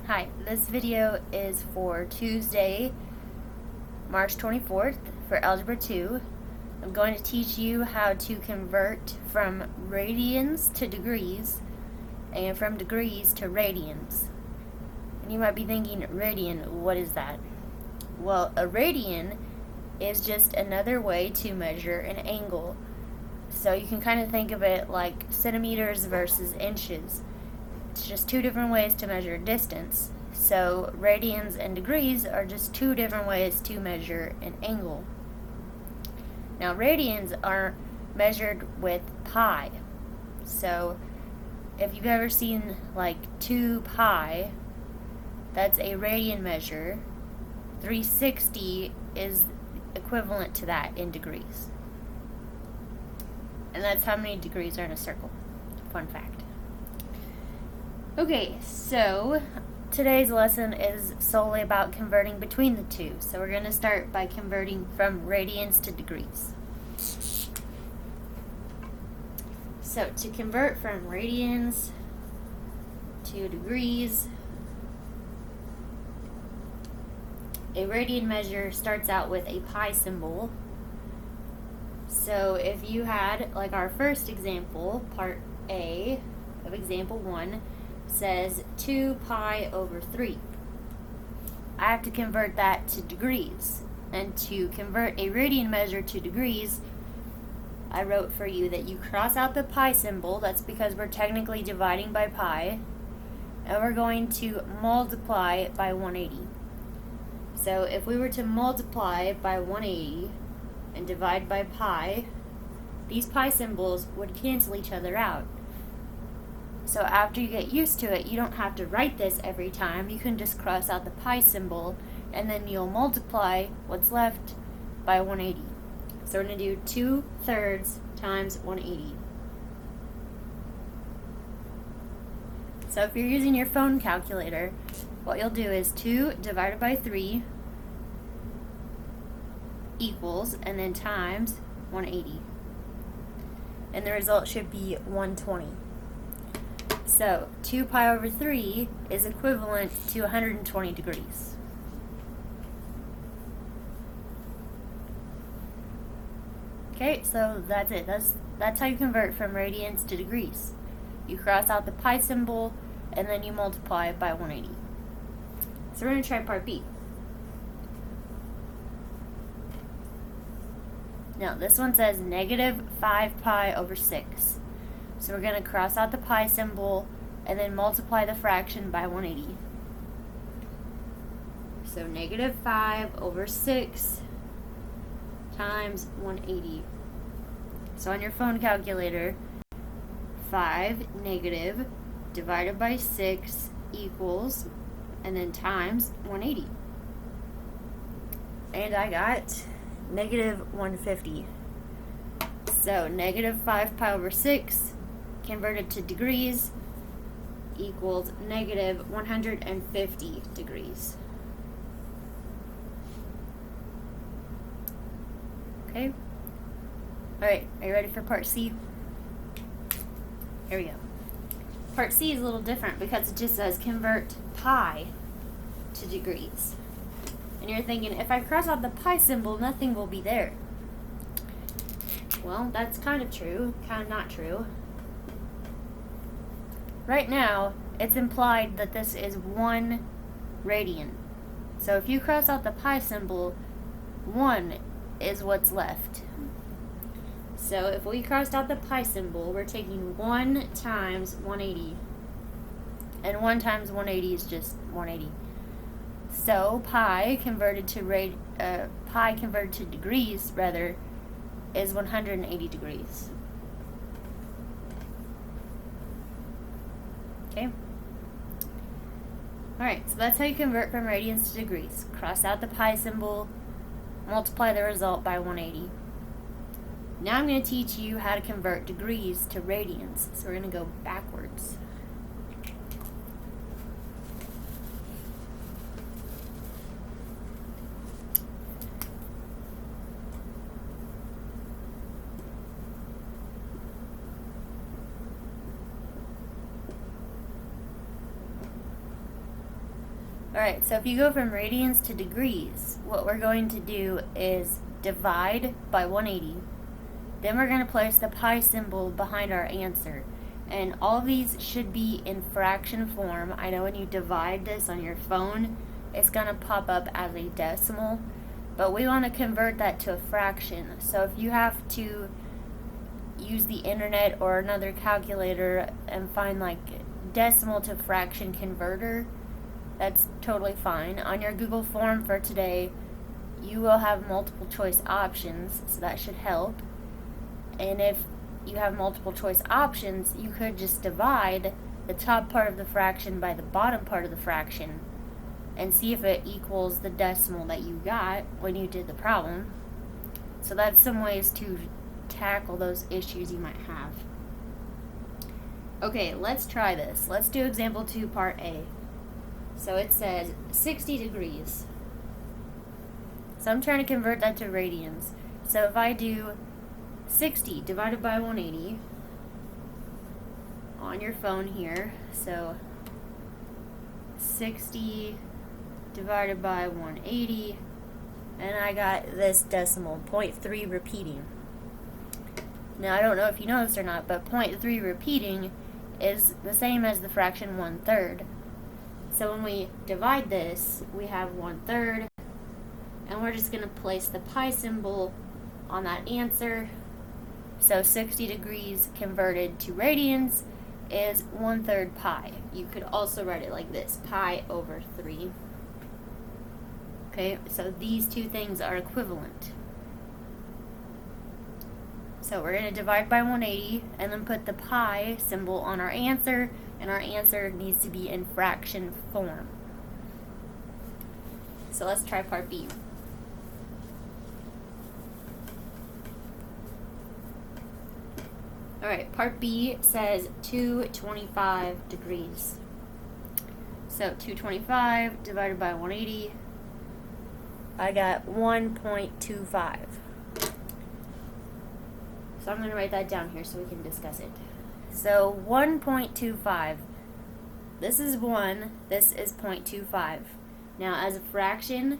Hi, this video is for Tuesday, March 24th for Algebra 2. I'm going to teach you how to convert from radians to degrees and from degrees to radians. And you might be thinking, radian, what is that? Well, a radian is just another way to measure an angle. So you can kind of think of it like centimeters versus inches. It's just two different ways to measure distance. So radians and degrees are just two different ways to measure an angle. Now radians are measured with pi. So if you've ever seen like 2 pi, that's a radian measure. 360 is equivalent to that in degrees. And that's how many degrees are in a circle. Fun fact. Okay, so today's lesson is solely about converting between the two. So we're going to start by converting from radians to degrees. So to convert from radians to degrees, a radian measure starts out with a pi symbol. So if you had, like our first example, part A of example 1, says 2 pi over 3. I have to convert that to degrees. And to convert a radian measure to degrees, I wrote for you that you cross out the pi symbol. That's because we're technically dividing by pi. And we're going to multiply by 180. So if we were to multiply by 180 and divide by pi, these pi symbols would cancel each other out. So after you get used to it, you don't have to write this every time. You can just cross out the pi symbol, and then you'll multiply what's left by 180. So we're going to do 2/3 times 180. So if you're using your phone calculator, what you'll do is 2 divided by 3 equals, and then times 180. And the result should be 120. So 2 pi over 3 is equivalent to 120 degrees. Okay, so that's it. That's how you convert from radians to degrees. You cross out the pi symbol, and then you multiply by 180. So we're going to try part B. Now this one says negative 5 pi over 6. So we're going to cross out the pi symbol and then multiply the fraction by 180. So negative 5 over 6 times 180. So on your phone calculator, 5 negative divided by 6 equals, and then times 180. And I got negative 150. So negative 5 pi over 6 converted to degrees equals negative 150 degrees. Okay? Alright, are you ready for part C? Here we go. Part C is a little different because it just says convert pi to degrees. And you're thinking, if I cross out the pi symbol, nothing will be there. Well, that's kind of true, kind of not true. Right now, it's implied that this is 1 radian. So if you cross out the pi symbol, 1 is what's left. So if we crossed out the pi symbol, we're taking 1 times 180. And 1 times 180 is just 180. So pi converted to degrees, rather, is 180 degrees. Okay? Alright, so that's how you convert from radians to degrees. Cross out the pi symbol, multiply the result by 180. Now I'm going to teach you how to convert degrees to radians. So we're going to go backwards. Alright, so if you go from radians to degrees, what we're going to do is divide by 180. Then we're going to place the pi symbol behind our answer. And all of these should be in fraction form. I know when you divide this on your phone, it's going to pop up as a decimal. But we want to convert that to a fraction. So if you have to use the internet or another calculator and find like decimal to fraction converter, that's totally fine. On your Google form for today, you will have multiple choice options, so that should help. And if you have multiple choice options, you could just divide the top part of the fraction by the bottom part of the fraction and see if it equals the decimal that you got when you did the problem. So that's some ways to tackle those issues you might have. Okay, let's try this. Let's do example 2, part A. So it says 60 degrees. So I'm trying to convert that to radians. So if I do 60 divided by 180 on your phone here, so 60 divided by 180, and I got this decimal, 0.3 repeating. Now I don't know if you know this or not, but 0.3 repeating is the same as the fraction 1/3. So when we divide this, we have 1/3, and we're just going to place the pi symbol on that answer. So 60 degrees converted to radians is 1/3 pi. You could also write it like this, pi over 3. Okay, so these two things are equivalent. So we're going to divide by 180 and then put the pi symbol on our answer, and our answer needs to be in fraction form. So let's try part B. Alright, part B says 225 degrees. So 225 divided by 180, I got 1.25. So I'm going to write that down here so we can discuss it. So 1.25, this is 1, this is 0.25. Now as a fraction,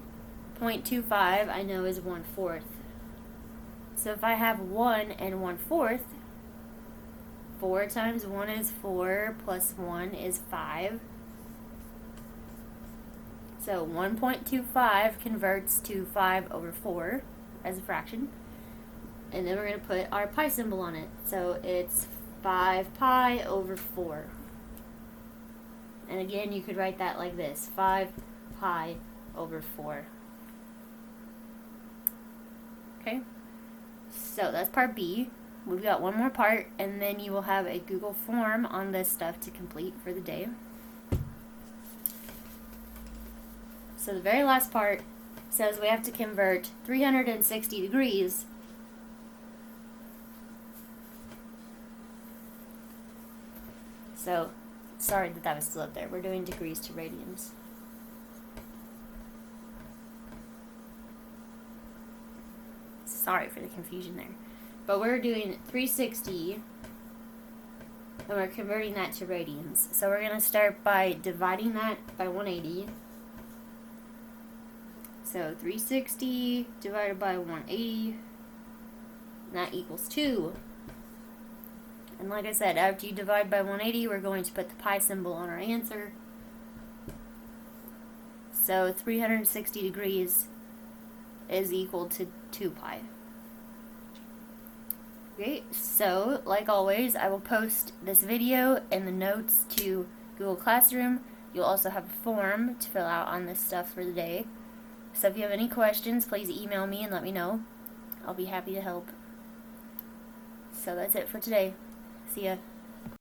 0.25 I know is 1/4. So if I have 1 and 1/4, 4 times 1 is 4, plus 1 is 5. So 1.25 converts to 5 over 4 as a fraction. And then we're going to put our pi symbol on it. So it's 5 pi over 4. And again, you could write that like this, 5 pi over 4. Okay? So that's part B. We've got one more part, and then you will have a Google form on this stuff to complete for the day. So the very last part says we have to convert 360 degrees So, sorry that was still up there. We're doing degrees to radians. Sorry for the confusion there. But we're doing 360, and we're converting that to radians. So we're going to start by dividing that by 180. So 360 divided by 180, and that equals 2. And like I said, after you divide by 180, we're going to put the pi symbol on our answer. So 360 degrees is equal to 2 pi. Great, so like always, I will post this video and the notes to Google Classroom. You'll also have a form to fill out on this stuff for the day. So if you have any questions, please email me and let me know. I'll be happy to help. So that's it for today. See ya.